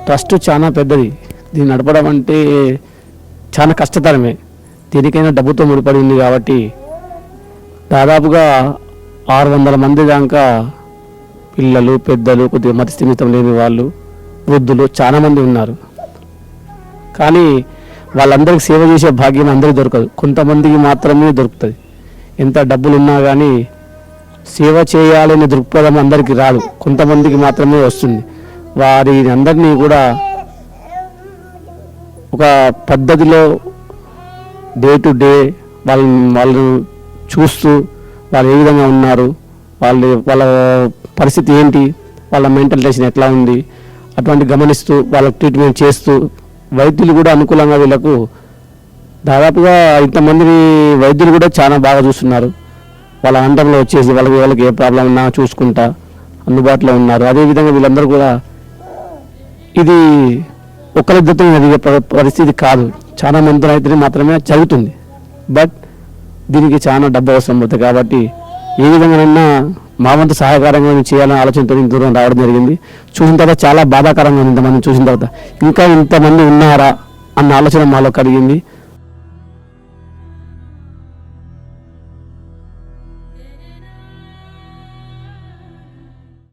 Trust చాలా పెద్దది. దీన్ని నడపడం అంటే చాలా కష్టతరమే. దేనికైనా డబ్బుతో ముడిపడి ఉంది కాబట్టి దాదాపుగా 600 మంది దాకా పిల్లలు, పెద్దలు, కొద్దిగా మతి స్థిమితం లేని వాళ్ళు, వృద్ధులు చాలామంది ఉన్నారు. కానీ వాళ్ళందరికీ సేవ చేసే భాగ్యం అందరికీ దొరకదు, కొంతమందికి మాత్రమే దొరుకుతుంది. ఎంత డబ్బులు ఉన్నా కానీ సేవ చేయాలనే దృక్పథం అందరికీ రాదు, కొంతమందికి మాత్రమే వస్తుంది. వారి అందరినీ కూడా ఒక పద్ధతిలో డే టు డే వాళ్ళు చూస్తూ వాళ్ళు ఏ విధంగా ఉన్నారు, వాళ్ళ పరిస్థితి ఏంటి, వాళ్ళ మెంటల్ టెన్షన్ ఎట్లా ఉంది, అటువంటి గమనిస్తూ వాళ్ళకి ట్రీట్మెంట్ చేస్తూ వైద్యులు కూడా అనుకూలంగా వీళ్ళకు దాదాపుగా ఇంతమంది వైద్యులు కూడా చాలా బాగా చూస్తున్నారు. వాళ్ళ అండంలో వచ్చేసి వాళ్ళకి ఏ ప్రాబ్లం ఉన్నా చూసుకుంటా అందుబాటులో ఉన్నారు. అదేవిధంగా వీళ్ళందరూ కూడా ఇది ఒకరిద్దరితో జరిగే పరిస్థితి కాదు, చాలా మంది అయితే మాత్రమే జరుగుతుంది. బట్ దీనికి చాలా డబ్బు అవసరం అవుతుంది. కాబట్టి ఏ విధంగానైనా మా వంతు సహాయకరంగా చేయాలని ఆలోచనతో దూరం రావడం జరిగింది. చూసిన తర్వాత చాలా బాధాకరంగా ఉంది. ఇంతమంది చూసిన తర్వాత ఇంకా ఇంతమంది ఉన్నారా అన్న ఆలోచన మాలో కలిగింది.